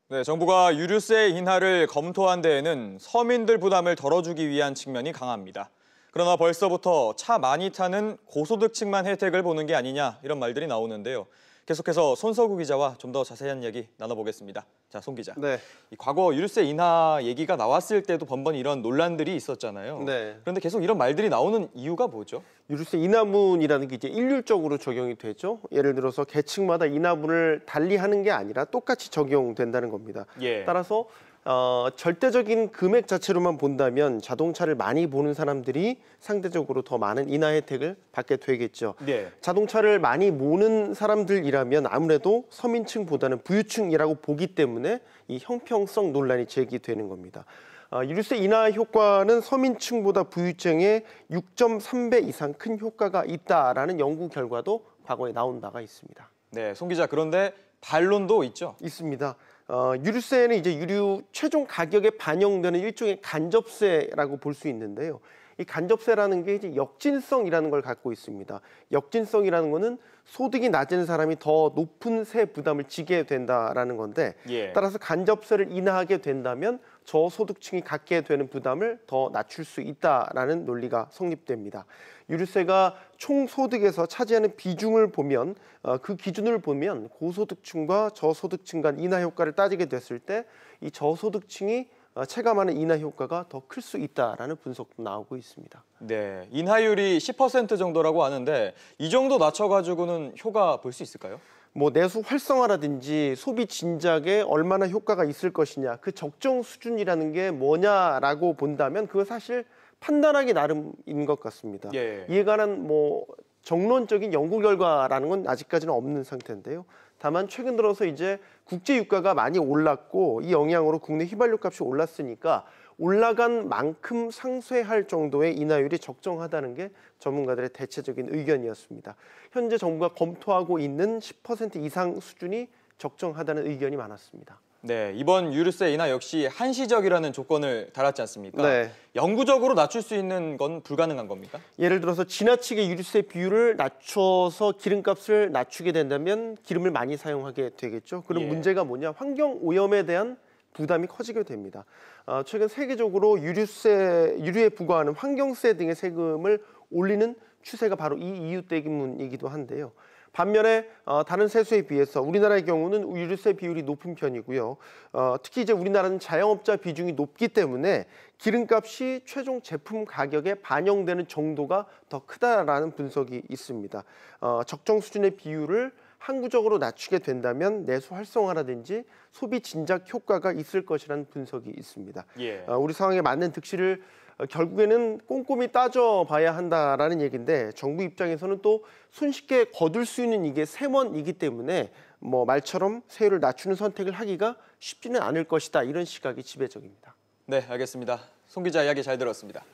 네, 정부가 유류세 인하를 검토한 데에는 서민들 부담을 덜어주기 위한 측면이 강합니다. 그러나 벌써부터 차 많이 타는 고소득층만 혜택을 보는 게 아니냐 이런 말들이 나오는데요. 계속해서 손석우 기자와 좀 더 자세한 이야기 나눠보겠습니다. 자, 손 기자. 네. 과거 유류세 인하 얘기가 나왔을 때도 번번이 이런 논란들이 있었잖아요. 네. 그런데 계속 이런 말들이 나오는 이유가 뭐죠? 유류세 인하분이라는 게 이제 일률적으로 적용이 되죠. 예를 들어서 계층마다 인하분을 달리 하는 게 아니라 똑같이 적용된다는 겁니다. 예. 따라서 절대적인 금액 자체로만 본다면 자동차를 많이 보는 사람들이 상대적으로 더 많은 인하 혜택을 받게 되겠죠. 네. 자동차를 많이 모는 사람들이라면 아무래도 서민층보다는 부유층이라고 보기 때문에 이 형평성 논란이 제기되는 겁니다. 유류세 인하 효과는 서민층보다 부유층에 6.3배 이상 큰 효과가 있다라는 연구 결과도 과거에 나온 바가 있습니다. 네, 손 기자. 그런데 반론도 있죠? 있습니다. 유류세는 이제 유류 최종 가격에 반영되는 일종의 간접세라고 볼 수 있는데요. 이 간접세라는 게 이제 역진성이라는 걸 갖고 있습니다. 역진성이라는 거는 소득이 낮은 사람이 더 높은 세 부담을 지게 된다라는 건데, 예. 따라서 간접세를 인하하게 된다면 저소득층이 갖게 되는 부담을 더 낮출 수 있다라는 논리가 성립됩니다. 유류세가 총 소득에서 차지하는 비중을 보면 그 기준을 보면 고소득층과 저소득층 간 인하 효과를 따지게 됐을 때 이 저소득층이 체감하는 인하 효과가 더 클 수 있다라는 분석도 나오고 있습니다. 네, 인하율이 10% 정도라고 하는데 이 정도 낮춰가지고는 효과 볼 수 있을까요? 뭐 내수 활성화라든지 소비 진작에 얼마나 효과가 있을 것이냐, 그 적정 수준이라는 게 뭐냐라고 본다면 그거 사실 판단하기 나름인 것 같습니다. 예. 이에 관한 뭐 정론적인 연구 결과라는 건 아직까지는 없는 상태인데요. 다만 최근 들어서 이제 국제 유가가 많이 올랐고 이 영향으로 국내 휘발유 값이 올랐으니까 올라간 만큼 상쇄할 정도의 인하율이 적정하다는 게 전문가들의 대체적인 의견이었습니다. 현재 정부가 검토하고 있는 10% 이상 수준이 적정하다는 의견이 많았습니다. 네, 이번 유류세 인하 역시 한시적이라는 조건을 달았지 않습니까? 네. 영구적으로 낮출 수 있는 건 불가능한 겁니까? 예를 들어서 지나치게 유류세 비율을 낮춰서 기름값을 낮추게 된다면 기름을 많이 사용하게 되겠죠. 그럼 예. 문제가 뭐냐? 환경 오염에 대한 부담이 커지게 됩니다. 최근 세계적으로 유류에 부과하는 환경세 등의 세금을 올리는 추세가 바로 이 이유 때문이기도 한데요. 반면에 다른 세수에 비해서 우리나라의 경우는 유류세 비율이 높은 편이고요. 특히 이제 우리나라는 자영업자 비중이 높기 때문에 기름값이 최종 제품 가격에 반영되는 정도가 더 크다라는 분석이 있습니다. 적정 수준의 비율을 항구적으로 낮추게 된다면 내수 활성화라든지 소비 진작 효과가 있을 것이라는 분석이 있습니다. 예. 우리 상황에 맞는 득실을 결국에는 꼼꼼히 따져봐야 한다라는 얘기인데 정부 입장에서는 또 손쉽게 거둘 수 있는 이게 세원이기 때문에 뭐 말처럼 세율을 낮추는 선택을 하기가 쉽지는 않을 것이다, 이런 시각이 지배적입니다. 네, 알겠습니다. 손 기자 이야기 잘 들었습니다.